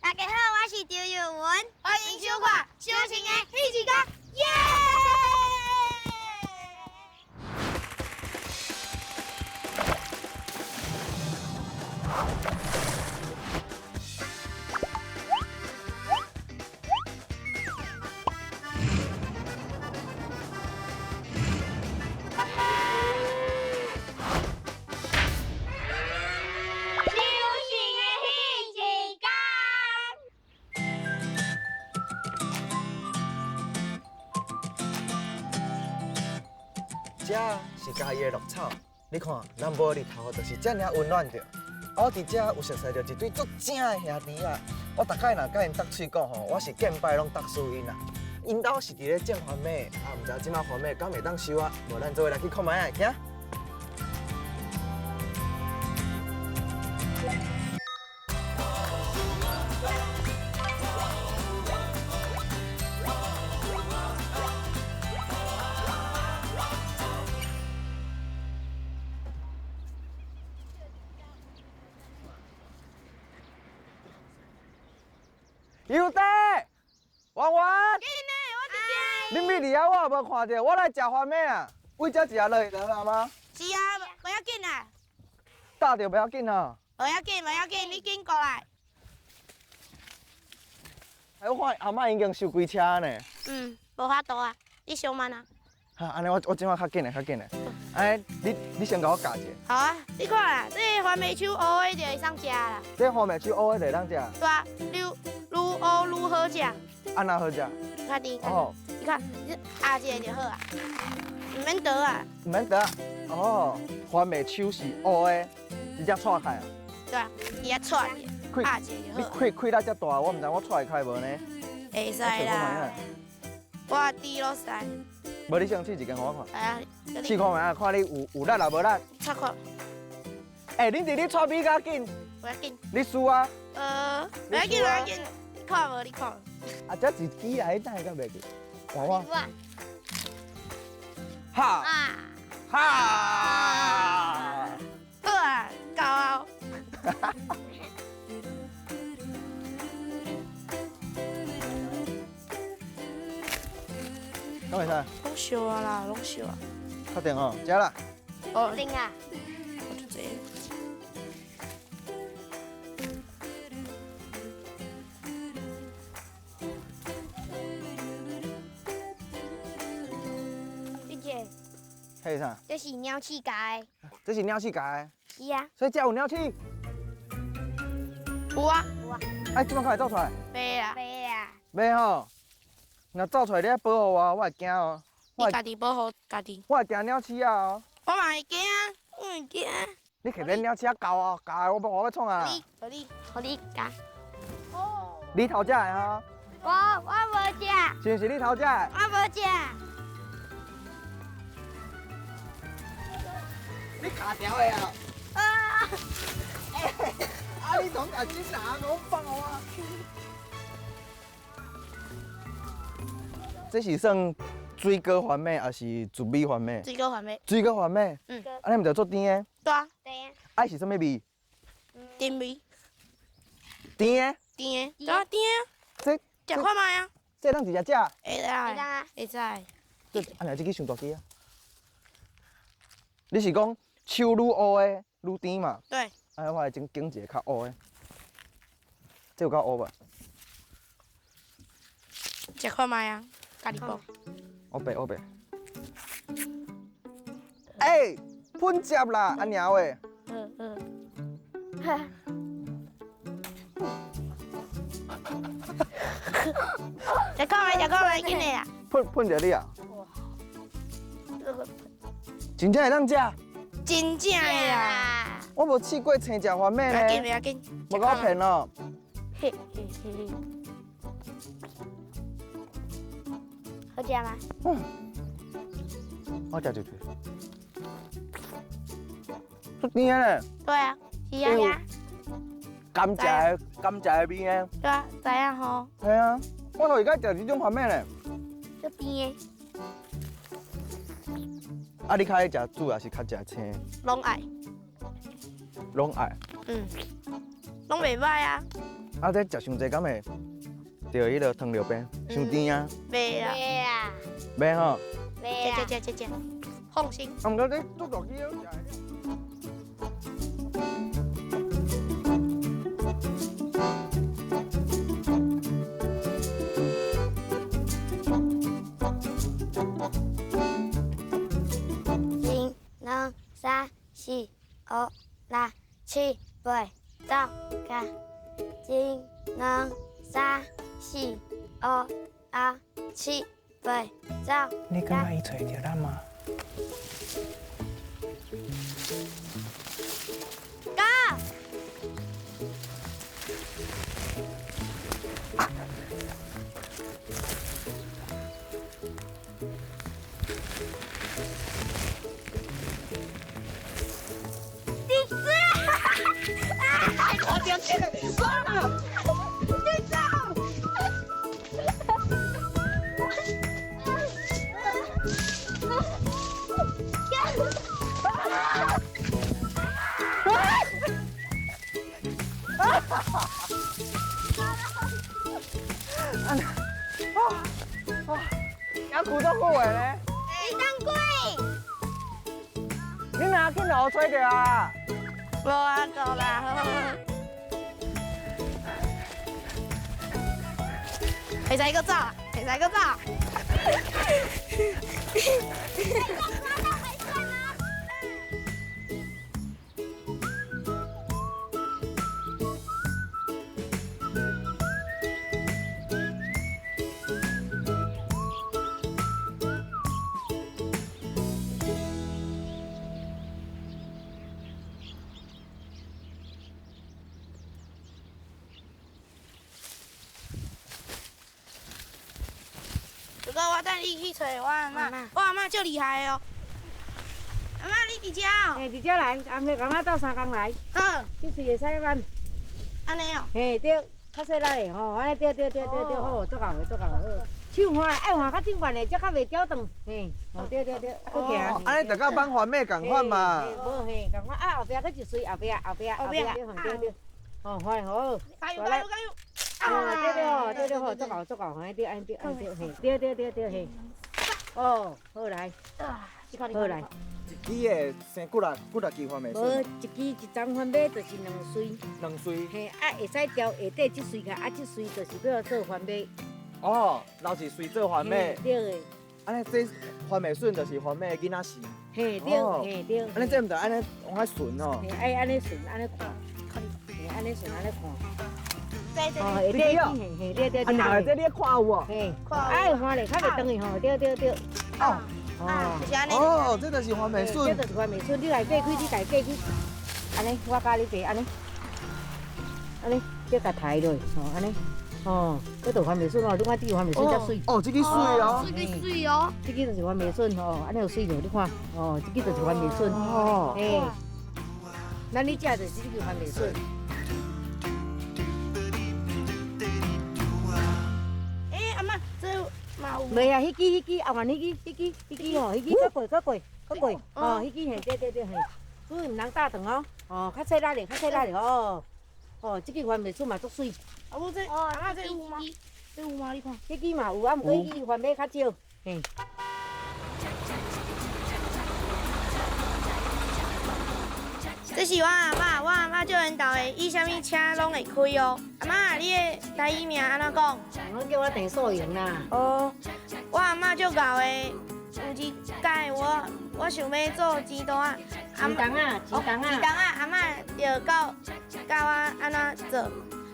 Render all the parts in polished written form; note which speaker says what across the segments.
Speaker 1: 大家好，我是赵玉文，欢迎收看《小情的一起讲》，耶！
Speaker 2: 这是家己的绿草，你看，咱无日头就是这尔温暖着。我伫这有熟悉着一对足正的兄弟啊！我大概若甲因搭喙讲吼，我是见拜拢搭输因啊。因兜是伫咧种番麦，毋知即马番麦敢会当收啊？无咱做伙来去看卖啊，行？优弟，婉婉，你咪伫遐，我也无看到，我来食番麦啊。为遮一下落去得了吗？
Speaker 1: 是啊，不要紧啊，
Speaker 2: 搭着不要紧啊。
Speaker 1: 不要紧，不要紧，你紧过来。
Speaker 2: 哎，我看阿嬷已经收几车呢。
Speaker 1: 无法度啊，你上慢啊。
Speaker 2: 哈，安尼我即马较紧的，较紧的。哎，你先甲我教一下。
Speaker 1: 好啊，你看啦，这番麦手乌的就会上食啦。
Speaker 2: 这番麦手乌的会当食，
Speaker 1: 对啊，愈乌愈好食。
Speaker 2: 安那好食？
Speaker 1: 看你，
Speaker 2: 哦，
Speaker 1: 你看，你压一个就好啊，唔免倒啊。
Speaker 2: 唔免得啊。哦，番麦手是乌的，直接踹开啊。
Speaker 1: 对啊，伊遐踹
Speaker 2: 开
Speaker 1: 压一个
Speaker 2: 你
Speaker 1: 就好啊。
Speaker 2: 开到遮大，我唔知我踹开无呢。
Speaker 1: 会使啦，我滴落使。
Speaker 2: 无你先试一间互我看。
Speaker 1: 来啊，
Speaker 2: 试看卖啊，看你有力啊无力。
Speaker 1: 插看，
Speaker 2: 哎，恁弟弟搓米较紧，
Speaker 1: 不要紧。
Speaker 2: 你输啊？
Speaker 1: 不要紧，不要紧，你看无？你看。
Speaker 2: 啊，这一支啊，你等下敢袂记？看我。哈
Speaker 1: 啊，
Speaker 2: 哈！
Speaker 1: 好啊，够啊。
Speaker 2: 敢会使？
Speaker 1: 拢熟啊啦，拢熟啊。
Speaker 2: 确定哦，食啦。
Speaker 1: 哦，定啊。我就这。姐姐，
Speaker 2: 迄是啥？
Speaker 1: 这是鸟气盖。
Speaker 2: 这是鸟鼠夹的，
Speaker 1: 是啊。
Speaker 2: 所以这有鸟鼠。
Speaker 1: 有啊。
Speaker 2: 哎，即摆快走出来。
Speaker 1: 袂啊。袂啊。
Speaker 2: 袂吼，若走出来你爱保护我，我会惊哦。
Speaker 1: 你家己保护家己。
Speaker 2: 我会惊鸟鼠啊哦。
Speaker 1: 我嘛会惊，我会惊。
Speaker 2: 你摕恁鸟鼠啊教啊教，我要创啊。
Speaker 1: 你夹。哦。
Speaker 2: 你头食的吼？
Speaker 1: 我无食。
Speaker 2: 是毋是你头食的？
Speaker 1: 我无食。
Speaker 2: 你卡条的啊？
Speaker 1: 啊！
Speaker 2: 啊！你从脚去拿我爆啊！这是算水果番麦，还是糯米番麦？
Speaker 1: 水果番麦。
Speaker 2: 水果番麦。安尼毋着做甜的？
Speaker 1: 对啊。甜。
Speaker 2: 爱是啥物味？
Speaker 1: 甜味。
Speaker 2: 甜的。
Speaker 1: 甜的。对啊，甜的。
Speaker 2: 这
Speaker 1: 食看卖啊。
Speaker 2: 这当直接食？
Speaker 1: 会啊。会使。
Speaker 2: 这安尼这个伤大支啊！你是讲手愈乌的愈甜嘛？
Speaker 1: 对。
Speaker 2: 哎，我来整一个较乌的。这有够乌吧？
Speaker 1: 食看卖啊，家己包。
Speaker 2: 乌白乌白。哎，喷接啦，安娘喂。
Speaker 1: 哈。食看卖，紧的啊。
Speaker 2: 喷着你啊！真正会当食？
Speaker 1: 真正的啦。
Speaker 2: 我无试过青食番麦呢。
Speaker 1: 不要紧。
Speaker 2: 无甲我骗哦。
Speaker 1: 嘿嘿嘿。好食吗？
Speaker 2: 我食一嘴。出甜的呢。
Speaker 1: 对啊，是啊。
Speaker 2: 甘蔗的味呢？
Speaker 1: 对啊，知影吼。
Speaker 2: 系啊，我头一摆食这种番麦呢。
Speaker 1: 这甜的。
Speaker 2: 啊，你较爱食煮还是较食青？
Speaker 1: 拢爱。
Speaker 2: 拢爱。
Speaker 1: 拢袂歹啊。
Speaker 2: 啊，这食伤济敢会着迄个糖尿病，伤甜啊，
Speaker 1: 袂啦，
Speaker 2: 袂吼。
Speaker 1: 食，放心。
Speaker 2: 啊，毋过你做大机哦。
Speaker 1: 1、2、3、4、5、6、7、8、9、1、2、3、4、5、6、7、8、9。
Speaker 2: 你敢若伊找着咱吗？
Speaker 1: 哥，
Speaker 2: 我掉进来，算了。
Speaker 1: 你走。
Speaker 2: 还苦都好诶咧，
Speaker 1: 你当鬼！
Speaker 2: 你哪去哪找着啊？
Speaker 1: 无啊，够啦，会使个走，会使个走。哥哥，我带你去找我阿妈，我阿妈就厉害哦。阿妈，你伫遮哦？
Speaker 3: 嘿，伫遮来，暗时干嘛斗3工来？
Speaker 1: 好，
Speaker 3: 即时会使办。
Speaker 1: 安尼哦。
Speaker 3: 嘿，对，较细力的吼，安尼对，好，足够的，足够的好。手换爱换较正范的，才较袂掉长。嘿，哦对，好行。
Speaker 2: 安尼大家帮环妹共款嘛。
Speaker 3: 无嘿，共款啊，后壁佫一水，后壁，对，哦，换好。
Speaker 1: 加油！
Speaker 3: 哦，对，好，足够，安尼对，嘿，对，嘿。哦，好来，好来。
Speaker 2: 一支的生几多支环妹
Speaker 3: 无
Speaker 2: 笋？
Speaker 3: 一支一张番麦就是2穗。
Speaker 2: 两穗。
Speaker 3: 嘿，啊，会使调下底即穗开，啊，即穗就是要做番麦。
Speaker 2: 哦，留一穗做环妹。
Speaker 3: 对的。
Speaker 2: 安尼这环妹笋就是环妹的囡仔时。
Speaker 3: 嘿，对，嘿，对。
Speaker 2: 安尼这毋着安尼往遐顺哦。
Speaker 3: 嘿，爱安尼顺，安尼看，嘿，安尼顺，安尼看。
Speaker 1: 对。
Speaker 3: 哦，下底嘿，对。
Speaker 2: 啊，哪个这你看有无？
Speaker 3: 嘿，爱换咧，较袂长去吼，对。
Speaker 2: 哦。
Speaker 1: 就是安尼。
Speaker 2: 哦，这就是环妹笋。
Speaker 3: 这就是番麦笋，你来过开，你家过去。安尼，我教你做安尼，要甲抬落，吼，安尼。哦，这就是番麦笋哦，你看这个番麦笋才水。
Speaker 2: 哦，这个水哦。
Speaker 1: 这个水哦。
Speaker 3: 这个就是番麦笋哦，安尼有水着，你看，哦，这个就是番麦笋。
Speaker 2: 哦。
Speaker 3: 嘿，咱你食就是这个番麦笋。
Speaker 1: 阿妈，这嘛有。
Speaker 3: 袂啊，迄支后面迄支吼，迄支较贵，哦，迄支嘿，对嘿，所以毋通打长哦，哦，较细粒咧，哦，哦，这个番麦笋嘛足水。
Speaker 1: 啊，我这阿妈这有吗？这有吗？你看。
Speaker 3: 迄支嘛有啊，毋过迄支番麦较少，嘿。
Speaker 1: 这是我阿妈叫人导的，伊啥物车拢会开哦。阿妈，你的台语名安怎讲？
Speaker 3: 我叫我陈素莹啦。
Speaker 1: 哦，我阿妈足贤的，有一届我想要做钱单啊。
Speaker 3: 钱筒啊，
Speaker 1: 阿妈就教我安怎做。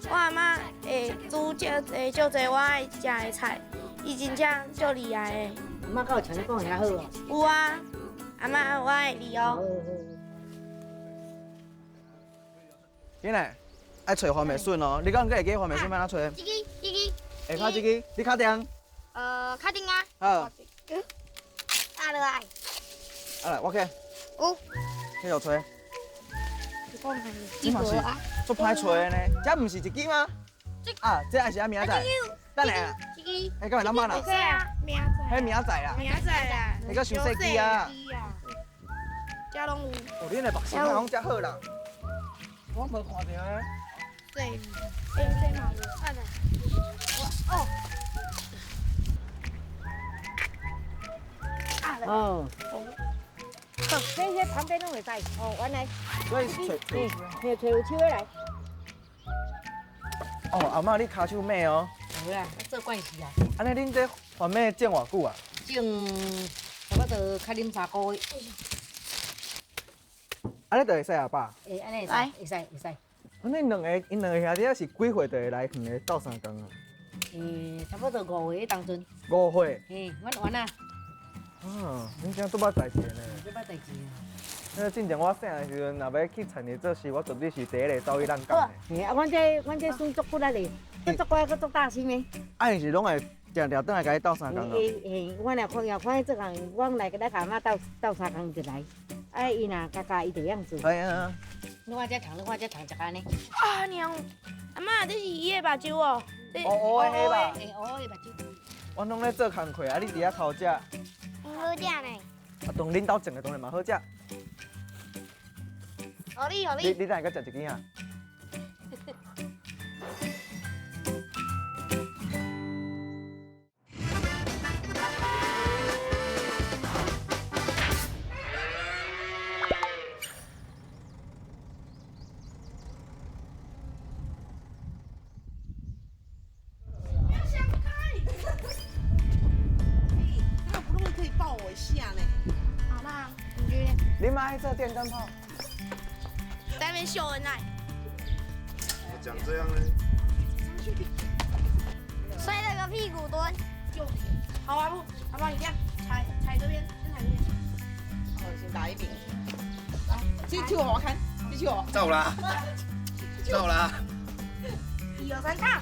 Speaker 1: 我阿妈会煮足侪我爱食的菜，伊真正足厉害的。
Speaker 3: 阿妈甲有像你讲的遐好哦。
Speaker 1: 有啊，阿妈我爱你哦。
Speaker 2: 囡仔，爱找环妹笋哦。你讲会记环妹笋要哪找？
Speaker 1: 这个，
Speaker 2: 下骹这个，你敲定？
Speaker 1: 确定啊。
Speaker 2: 好。
Speaker 1: 打落来。
Speaker 2: 啊来，我去。
Speaker 1: 有。
Speaker 2: 继续找。
Speaker 1: 这嘛是
Speaker 2: 足歹找的呢。这毋是一支吗？啊，这还是阿明仔载。等下。
Speaker 1: 这个。
Speaker 2: 哎，干嘛咱妈啦？
Speaker 1: 对啊，明仔。
Speaker 2: 迄明仔载啦。
Speaker 1: 明仔啦。
Speaker 2: 你个伤细支啊？
Speaker 1: 遮拢有。
Speaker 2: 哦，恁的目神好像遮好啦。我无看到诶。
Speaker 1: 对，这马路，看来，哦，啊了，
Speaker 3: 哦，这旁边拢会使。哦，原来，
Speaker 2: 所以找
Speaker 3: 找有手的来。
Speaker 2: 哦，阿嬷你骹手咩哦？
Speaker 3: 有啦，做惯势啊。
Speaker 2: 安尼恁这番咩种偌久啊？
Speaker 3: 种差不多较啉3个月。
Speaker 2: 安尼就会使啊爸？
Speaker 3: 会安尼会使。
Speaker 2: 安尼因两个兄弟仔是几岁就会来园个斗相共啊？
Speaker 3: 差不多5岁当阵。
Speaker 2: 5岁。
Speaker 3: 嘿，阮玩啊，
Speaker 2: 啊，恁真拄捌代志呢。
Speaker 3: 做捌代志啊。
Speaker 2: 那进前我细汉时阵，若要去田里做事，我绝对是第一个走去咱工的。
Speaker 3: 嘿，啊，阮这孙足骨力哩，足乖，佫足大心的。
Speaker 2: 啊，因是拢会定定倒来甲伊斗相共哦。
Speaker 3: 嘿，阮若看伊做工，阮来甲咱阿妈斗相共就来。啊，伊若家伊就样做。
Speaker 2: 哎呀，
Speaker 3: 你看这糖，食安尼。
Speaker 1: 啊娘，阿妈，这是伊的目睭哦，
Speaker 2: 乌的迄吧？
Speaker 3: 嘿，乌的目睭。
Speaker 2: 阮拢咧做工课，啊，你伫遐偷食，啊，
Speaker 1: 好食呢，
Speaker 2: 当恁兜种的当然嘛好食。
Speaker 1: 好哩好
Speaker 2: 你
Speaker 1: 哩，
Speaker 2: 你等下搁食一支啊？
Speaker 4: 那不弄可以抱我一下呢？
Speaker 1: 好啦，你觉得
Speaker 2: 你妈爱做电灯泡？
Speaker 1: 在那边秀恩爱，
Speaker 5: 讲这样呢？
Speaker 1: 摔了个屁股蹲，就好啊不，好不好？你这样踩这边，先踩这边，
Speaker 4: 好，先打一饼。继续往看，继续往。
Speaker 5: 走啦，走啦。
Speaker 1: 1、2、3，看，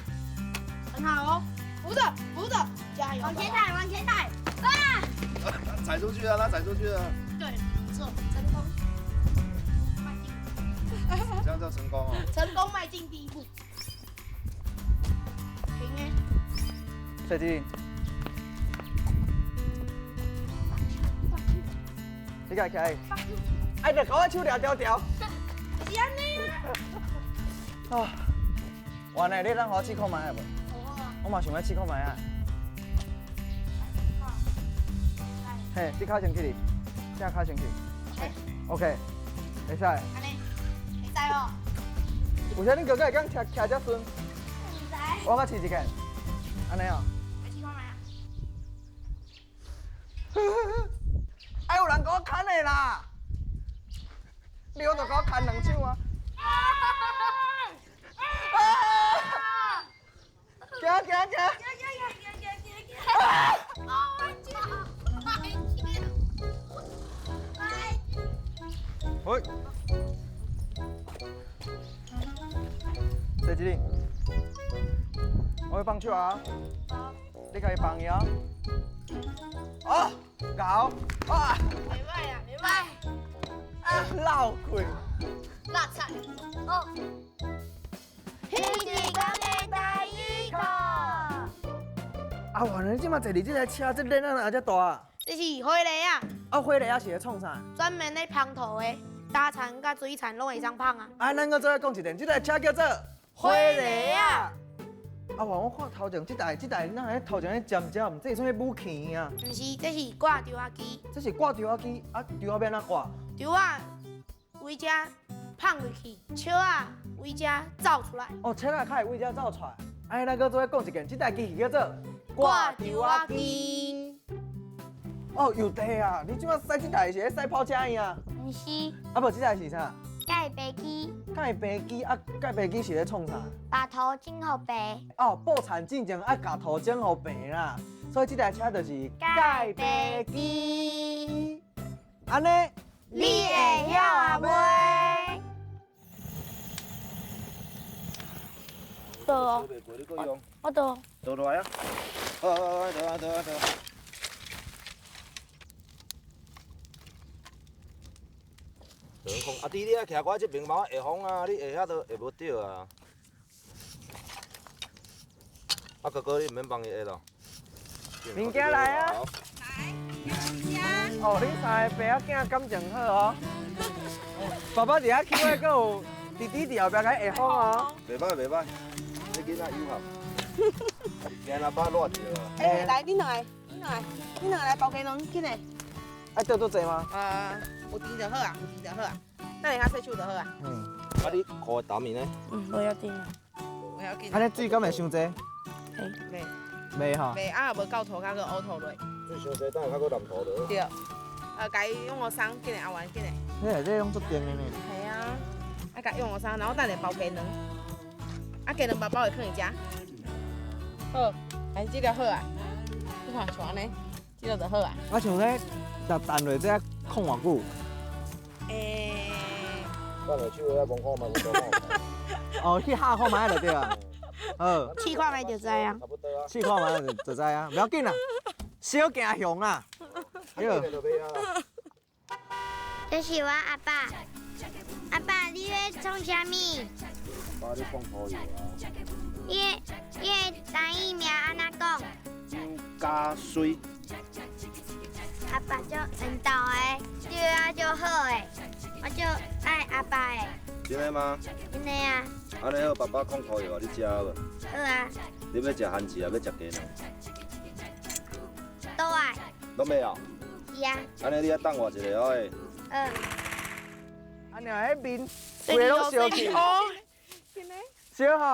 Speaker 1: 很好哦，扶着扶着，加油，往前踩往前踩，啊！
Speaker 5: 踩出去了，他踩出去了，
Speaker 1: 对，不错，成功，迈进，
Speaker 5: 这样叫成功哦。
Speaker 1: 成功迈进第一步，停哎，
Speaker 2: 小弟，你家起来，哎，着甲我手抓条条。
Speaker 1: 是安尼啊，
Speaker 2: 啊，原来你让我试看卖无？我嘛想要试看卖啊。嘿，你脚先起哩，正脚先起。OK， 会使。
Speaker 1: 安尼，会使哦，
Speaker 2: 有啥恁哥哥会讲徛遮顺？
Speaker 1: 唔知，
Speaker 2: 我甲试一下。安尼哦。
Speaker 1: 来试看卖啊，
Speaker 2: 哎，有人甲我牵的啦！你我就甲我牵两手啊！行行行！喂，小吉，我要放手啊！你家己放伊啊！哦，搞啊！
Speaker 1: 袂歹啊，袂歹，
Speaker 2: 啊，老鬼！
Speaker 1: 辣菜，哦，彼是讲的第一课，
Speaker 2: 啊，原来即马坐伫这台车，这脸啊遮大啊！
Speaker 1: 这是火梨啊，
Speaker 2: 啊，火梨啊是咧创啥？
Speaker 1: 专门咧芳土的，大田甲水田拢会上芳啊。
Speaker 2: 啊，咱搁再讲一遍，这台车叫做
Speaker 1: 火梨啊！
Speaker 2: 啊，我看头前这台那喺头前咧尖尖，唔知是啥物武器啊？
Speaker 1: 毋是，这是挂钓仔机，
Speaker 2: 这是挂钓仔机，啊，钓仔要安怎挂？
Speaker 1: 钓仔为遮放入去，笑仔为遮走出来。
Speaker 2: 哦，车啊，开为遮走出来。哎，咱搁再讲一遍，这台机是叫做
Speaker 1: 挂钓仔机，
Speaker 2: 哦，有地啊！你即马驶这台是咧驶跑车呀？
Speaker 1: 毋是
Speaker 2: 啊，无这台是啥？
Speaker 1: 盖飞机，
Speaker 2: 盖飞机啊，盖飞机是咧创啥？
Speaker 1: 把头浸好白。
Speaker 2: 哦，报产进前爱甲头整互白啦，所以这台车就是盖飞机。安尼，
Speaker 1: 你会晓啊袂？倒哦，
Speaker 5: 袂过你搁用，
Speaker 1: 我倒。
Speaker 5: 倒落来啊！倒啊！长风啊！弟，你啊，徛我这边嘛，下风啊，你下遐都下无着啊。啊，哥哥，你唔免帮伊下咯。
Speaker 2: 物件来啊！哦，恁三个爸仔囝感情好哦。爸爸伫遐起位，搁有弟弟伫后壁甲下风哦。
Speaker 5: 袂歹袂歹，你囡仔友好。今仔把热着啊。
Speaker 4: 哎，来，恁两个来包鸡卵，紧嘞。
Speaker 2: 爱钓多济吗？
Speaker 4: 有甜就好啊，有甜就好啊。等下较洗手就好啊。
Speaker 2: 嗯。
Speaker 5: 啊，你裤的澹呢？
Speaker 1: 不要紧啊。
Speaker 4: 不要紧。
Speaker 2: 安尼水敢会伤济？
Speaker 4: 袂
Speaker 2: 袂吼。
Speaker 4: 袂啊，无到头甲个乌头落。
Speaker 5: 最伤济，等下较搁淋涂落。
Speaker 4: 对。甲伊用个衫，紧嘞，阿元紧嘞。
Speaker 2: 你内底拢足甜的呢。
Speaker 4: 系啊，甲用个衫，然后等下包鸡卵。啊，鸡卵包包会放伊食。好，哎，这个好啊。你看像安尼，这个就好啊。
Speaker 2: 我想咧，食蛋落这控偌久？
Speaker 5: 等下手遐摸看嘛，摸看。
Speaker 2: 哦，去下看卖就对啊。好，
Speaker 1: 试看卖就知啊。
Speaker 5: 差不多啊。
Speaker 2: 试看卖就知啊，不要紧啦，小行雄啦。
Speaker 5: 对。就买啊。
Speaker 6: 这是我阿爸。阿爸，你咧创啥物？
Speaker 5: 爸，你讲可以啊。
Speaker 6: 你的台语名安怎讲？
Speaker 5: 加水。
Speaker 6: 阿爸足缘投的，对啊足好的，我足爱阿爸的。
Speaker 5: 真的吗？
Speaker 6: 真的啊。
Speaker 5: 安尼好，爸爸讲可以啊，你食好无？
Speaker 6: 好啊。
Speaker 5: 你要食番薯啊，要食鸡卵？
Speaker 6: 都爱。
Speaker 5: 拢要啊？
Speaker 6: 是啊。
Speaker 5: 安尼你啊等我一下哦。
Speaker 2: 安尼迄面规个拢烧起，烧吼。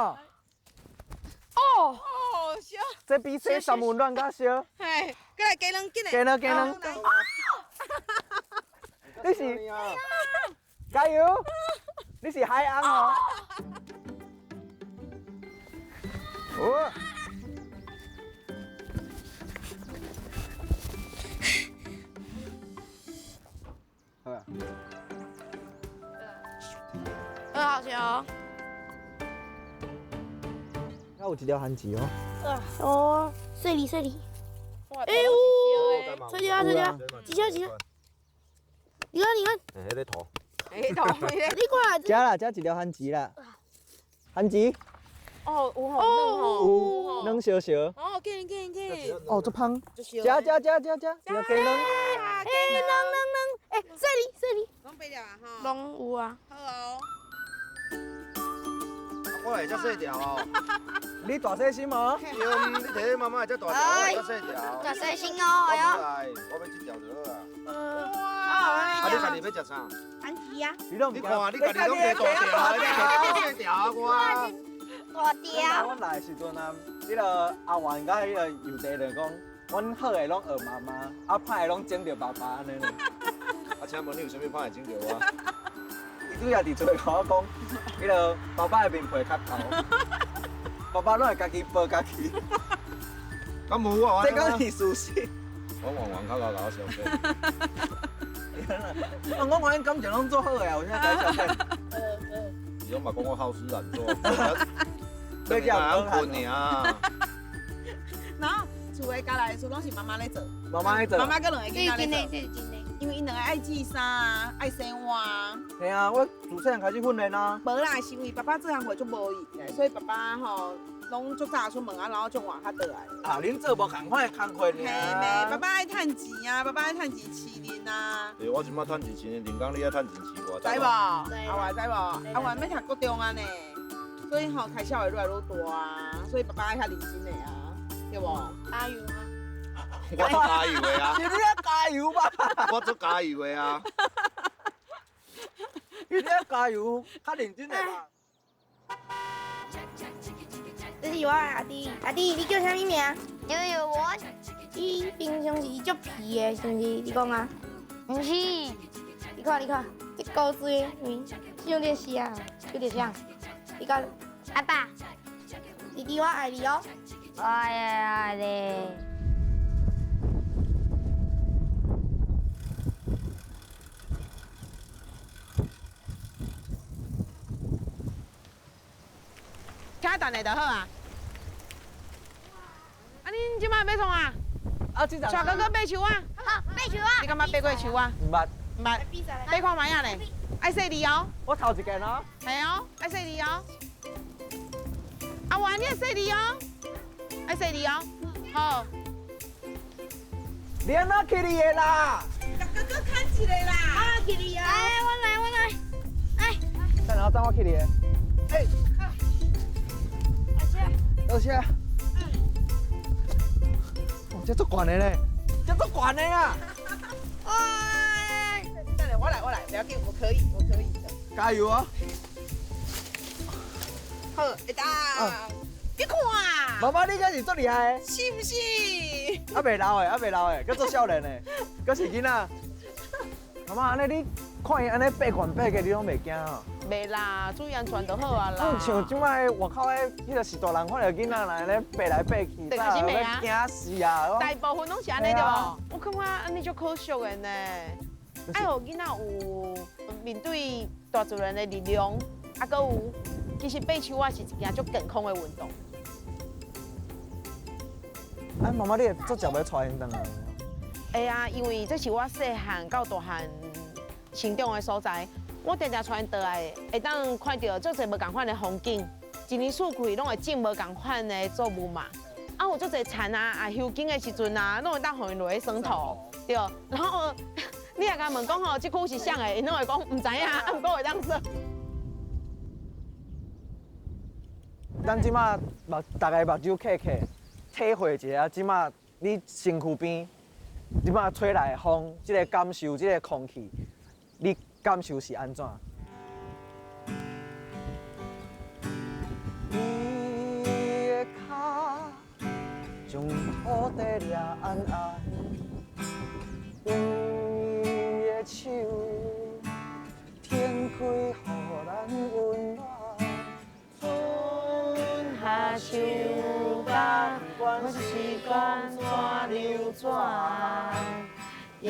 Speaker 4: 哦，烧。
Speaker 2: 这比洗三温暖较烧。
Speaker 4: 嘿，过来鸡卵紧嘞。
Speaker 2: 鸡卵。你是加油！你是海昂哦。哦。好啊。
Speaker 1: 很好吃哦。
Speaker 2: 那有一条番薯哦。
Speaker 1: 哦，碎里。哎呦，吹掉，几下。你看，
Speaker 5: 嘿，迄个涂。
Speaker 4: 哎，头，
Speaker 1: 你看，
Speaker 2: 加啦，加一条番薯啦。番薯。
Speaker 4: 哦，有吼，
Speaker 2: 有软烧烧。
Speaker 4: 哦，紧。
Speaker 2: 哦，足香。加，一条鸡卵。
Speaker 1: 哎，碎里，
Speaker 4: 拢备了啊，吼。
Speaker 1: 拢有啊。
Speaker 4: 好哦。
Speaker 5: 我会遮细条哦。
Speaker 2: 你大细心哦。
Speaker 5: 对，你摕妈妈遮大条，我遮细条。
Speaker 6: 大细心哦，哎呦。
Speaker 5: 我要这条就好啊。
Speaker 4: 哇！
Speaker 5: 啊，你家己要食啥？
Speaker 4: 番薯啊。
Speaker 2: 你拢
Speaker 5: 你看，你家己拢摕大条，你摕细条啊我。
Speaker 6: 大条。
Speaker 2: 我来的时阵啊，迄个阿元甲迄个幼弟就讲，阮好的拢学妈妈，啊歹的拢整着爸爸安尼。
Speaker 5: 啊，请问你有啥物歹会整着我？
Speaker 2: 伊拄也伫厝甲我讲，迄个爸爸的面皮较厚，爸爸拢会家己剥家己。
Speaker 5: 敢无啊？
Speaker 2: 这敢是事实。
Speaker 5: 我往较搞搞相对。
Speaker 2: 我阮感情拢做好的，有啥解释的？
Speaker 5: 伊拢嘛讲我好吃懒做，
Speaker 2: 你叫
Speaker 5: 人困尔。
Speaker 4: 然后厝的家内的事拢是妈妈咧做，
Speaker 2: 妈妈喺做。
Speaker 4: 妈妈跟两个囡仔咧做，
Speaker 6: 这是真的。
Speaker 4: 因为因两个爱煮衫啊，爱洗碗。
Speaker 2: 系啊，我自细汉开始训练啊。
Speaker 4: 无啦，是因为爸爸这项活足无闲的，所以爸爸吼拢足早出门啊，然后足晚才倒来。
Speaker 2: 啊，恁做无共款的工课尔。
Speaker 4: 嘿妹，爸爸爱趁钱啊，爸爸爱趁钱饲恁啊。
Speaker 5: 对，我即摆趁钱钱，林刚你爱趁钱饲我。
Speaker 4: 知无？阿元知无？阿元要读国中啊呢，所以吼开销会越来越大啊，所以爸爸爱较认真的啊，对无？
Speaker 1: 加油啊！
Speaker 5: 我加油的啊！
Speaker 2: 是你要加油吧？
Speaker 5: 我做加油的啊！
Speaker 2: 你要加油，较认真的吧？
Speaker 1: 这是我的阿弟，你叫啥物名？
Speaker 6: 游游我
Speaker 1: 伊平常是足皮的，是毋是？你讲啊？
Speaker 6: 不是。
Speaker 1: 你看，这古锥面，像这是啊，有点像。你讲，
Speaker 6: 阿爸，
Speaker 1: 弟弟我爱你哦。
Speaker 6: 哎呀嘞。
Speaker 4: 请等下就好啊。啊，恁即摆要创啊？
Speaker 2: 啊，这
Speaker 4: 带哥哥买树啊？
Speaker 6: 好，买球啊！
Speaker 4: 你敢捌买过树啊？
Speaker 2: 唔捌，
Speaker 4: 唔捌，买看卖啊咧。爱洗梨哦。
Speaker 2: 我头一件哦。
Speaker 4: 系哦，爱洗梨哦。阿元，你爱洗梨哦？爱洗梨哦。好。
Speaker 2: 你安怎去你的啦？
Speaker 4: 甲哥哥牵一个啦。
Speaker 1: 啊，去你啊！
Speaker 6: 哎，我来。哎，
Speaker 2: 再然后等我去你的。哎，多谢。哦，这足悬的呢，这足悬的啊！
Speaker 1: 哎，
Speaker 4: 等下我来，不要紧，我可以的。
Speaker 2: 加油啊！
Speaker 4: 好，会当。你看，
Speaker 2: 妈妈，你敢是足厉害的，
Speaker 4: 是不是？
Speaker 2: 还袂老的，还袂老的，搁做少年的，搁是囡仔。妈妈，安尼你看伊安尼爬悬爬的，你拢袂惊哦？
Speaker 4: 袂啦，注意安全就好啊啦。
Speaker 2: 像即摆外口的，迄个是大人看到囡仔来安尼爬来爬去，
Speaker 4: 就开始骂啊
Speaker 2: 惊死啊！
Speaker 4: 大部分拢是安尼对无？我感觉安尼就可惜的呢。爱互囡仔有面对大自然的力量，啊，搁有其实爬树啊是一件足健康的运动。
Speaker 2: 哎，妈妈，你会做食要带因转来？
Speaker 4: 会啊，因为这是我细汉到大汉成长的所在，我常常带因倒来，会当看到足侪无共款的风景，一年四季拢会种无共款的作物嘛。啊，有足侪田啊，收茎的时阵啊，拢会当互因落去生土，对。然后你若甲问讲吼，这句是啥的，因拢会讲唔知影，啊，毋过会当说。
Speaker 2: 咱即马大家目睭闭起，体会一下，即马你身躯边，即马吹来的风，即个感受，即个空气，你感受是安怎？你的脚将土地掠安安，你的手天开，予咱温暖。
Speaker 4: 下秋干，我时间怎流转？永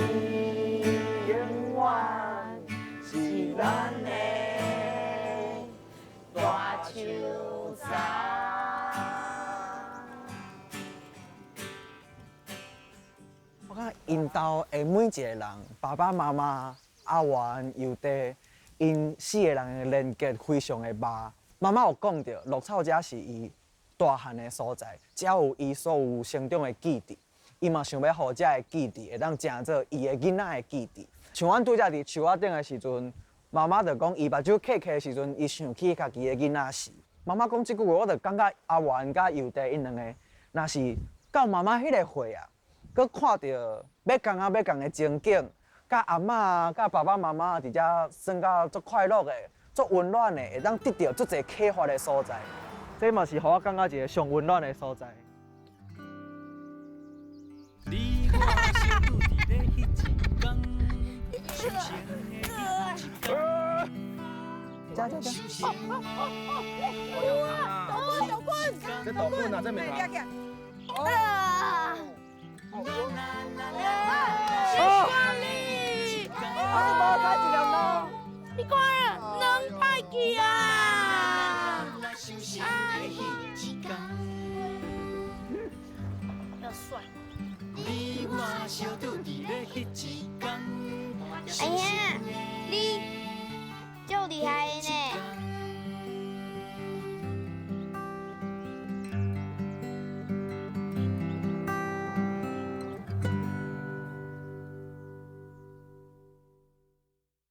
Speaker 4: 远是咱的大树山。
Speaker 2: 我感觉因兜的每一个人，爸爸妈妈、阿元、幼弟，因四个人的连结非常的密。妈妈有讲到，鹿草遮是伊大汉的所在，遮有伊所有成长的基地。伊嘛想要互遮的基地会当成做伊的囡仔的基地。像阮拄则伫树仔顶的时阵，妈妈就讲伊目睭闭起的时阵，伊想起家己的囡仔时。妈妈讲即句话，我就感觉阿元甲幼弟因两个，若是到妈妈迄个岁啊，佮看到要共的情景，甲阿嬷、甲爸爸妈妈伫遮生到足快乐的。足温暖的，会当得到足侪启发的所在，这嘛是互我感觉一个上温暖的所在。你我相拄伫咧迄一天，心情的迄一天。加。
Speaker 5: 倒棍，这倒棍啊，这没拿。
Speaker 2: 无开一条路。
Speaker 1: 你看啊，能歹去啊！要帅。哎呀，你足厉害的呢！